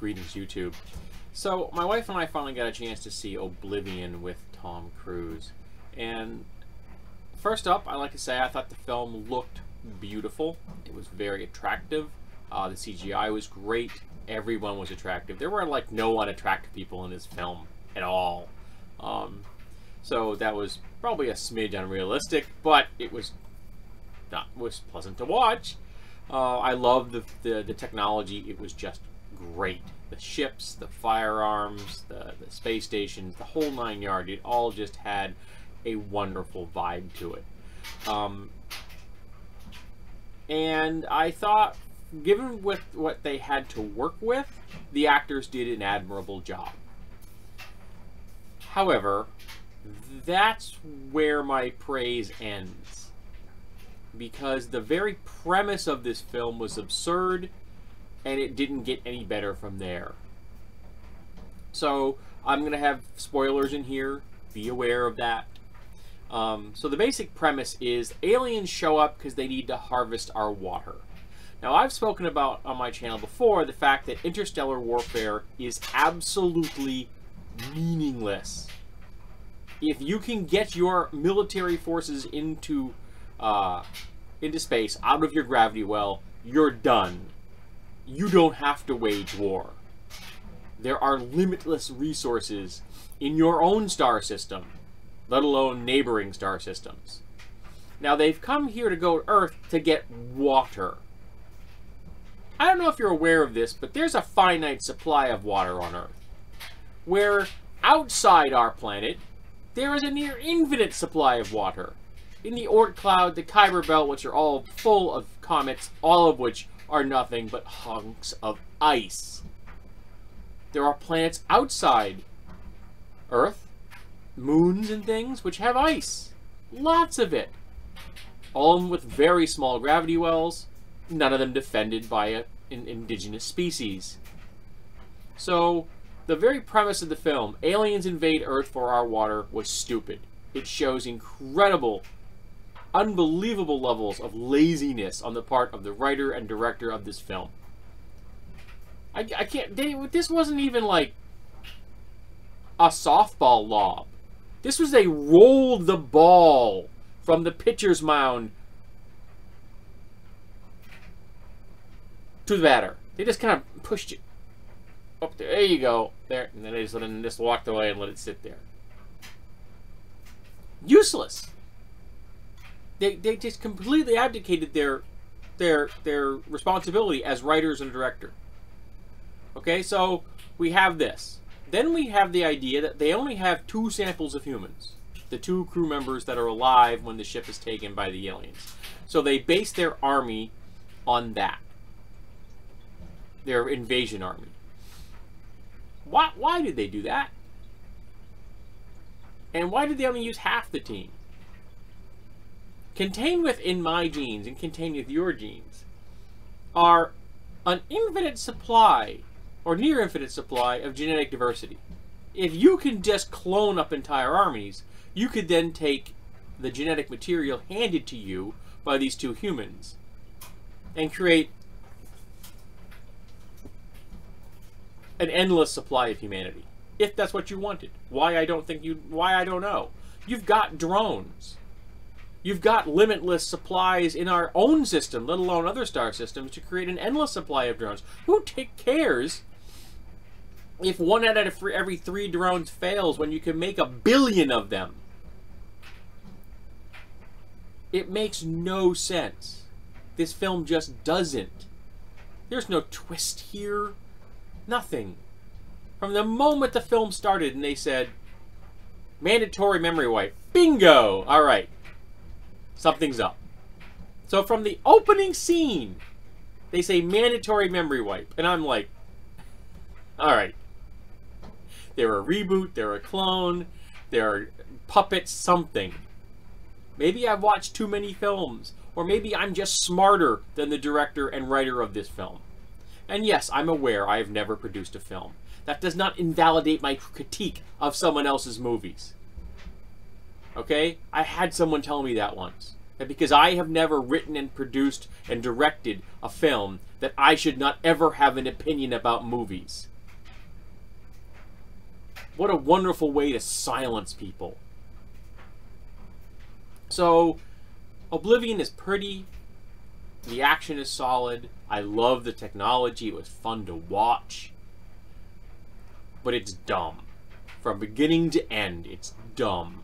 Greetings, YouTube. So, my wife and I finally got a chance to see Oblivion with Tom Cruise. And first up, I like to say I thought the film looked beautiful. It was very attractive. The CGI was great. Everyone was attractive. There were like no unattractive people in this film at all. So that was probably a smidge unrealistic, but it was pleasant to watch. I loved the technology. It was just great. The ships, the firearms, the space stations, the whole 9 yards. It all just had a wonderful vibe to it. And I thought, given with what they had to work with, the actors did an admirable job. However, that's where my praise ends. Because the very premise of this film was absurd, and it didn't get any better from there. So, I'm going to have spoilers in here. Be aware of that. So the basic premise is aliens show up because they need to harvest our water. Now, I've spoken about on my channel before the fact that interstellar warfare is absolutely meaningless. If you can get your military forces into space, out of your gravity well, you're done. You don't have to wage war. There are limitless resources in your own star system, let alone neighboring star systems. Now, they've come here to go to Earth to get water. I don't know if you're aware of this, but there's a finite supply of water on Earth. Where outside our planet, there is a near infinite supply of water. In the Oort cloud, the Kuiper belt, which are all full of comets, all of which are nothing but hunks of ice. There are planets outside Earth, moons and things, which have ice. Lots of it. All of them with very small gravity wells, none of them defended by an indigenous species. So, the very premise of the film, aliens invade Earth for our water, was stupid. It shows incredible, unbelievable levels of laziness on the part of the writer and director of this film. I can't... This wasn't even like a softball lob. This was they rolled the ball from the pitcher's mound to the batter. They just kind of pushed it up there. There you go. There. And then they just walked away and let it sit there. Useless. They just completely abdicated their responsibility as writers and director. Okay, so we have this. Then we have the idea that they only have 2 samples of humans. The 2 crew members that are alive when the ship is taken by the aliens. So they base their army on that. Their invasion army. Why did they do that? And why did they only use half the team? Contained within my genes and contained with your genes are an infinite supply, or near infinite supply, of genetic diversity. If you can just clone up entire armies, you could then take the genetic material handed to you by these 2 humans and create an endless supply of humanity. If that's what you wanted. Why, I don't know. You've got drones. You've got limitless supplies in our own system, let alone other star systems, to create an endless supply of drones. Who cares if 1 out of every 3 drones fails when you can make 1 billion of them? It makes no sense. This film just doesn't. There's no twist here. Nothing. From the moment the film started and they said, mandatory memory wipe. Bingo! Alright. Something's up. So from the opening scene, they say mandatory memory wipe. And I'm like, alright. They're a reboot, they're a clone, they're puppets, something. Maybe I've watched too many films. Or maybe I'm just smarter than the director and writer of this film. And yes, I'm aware I have never produced a film. That does not invalidate my critique of someone else's movies. Okay? I had someone tell me that once. That because I have never written and produced and directed a film, that I should not ever have an opinion about movies. What a wonderful way to silence people. So, Oblivion is pretty. The action is solid. I love the technology. It was fun to watch. But it's dumb. From beginning to end, it's dumb.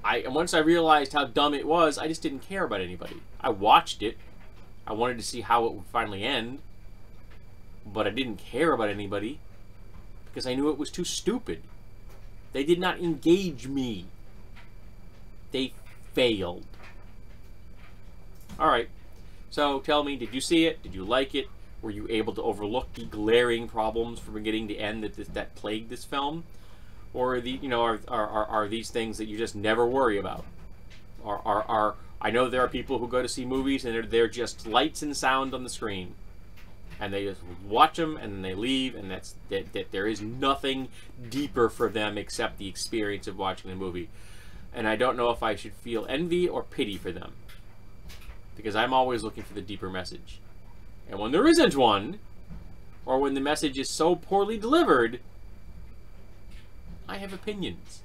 And once I realized how dumb it was, I just didn't care about anybody. I watched it. I wanted to see how it would finally end. But I didn't care about anybody. Because I knew it was too stupid. They did not engage me. They failed. Alright. So, tell me, did you see it? Did you like it? Were you able to overlook the glaring problems from beginning to end that plagued this film? Or are these things that you just never worry about? I know there are people who go to see movies and they're just lights and sound on the screen, and they just watch them and then they leave, and that there is nothing deeper for them except the experience of watching the movie. And I don't know if I should feel envy or pity for them, because I'm always looking for the deeper message. And when there isn't one, or when the message is so poorly delivered, I have opinions.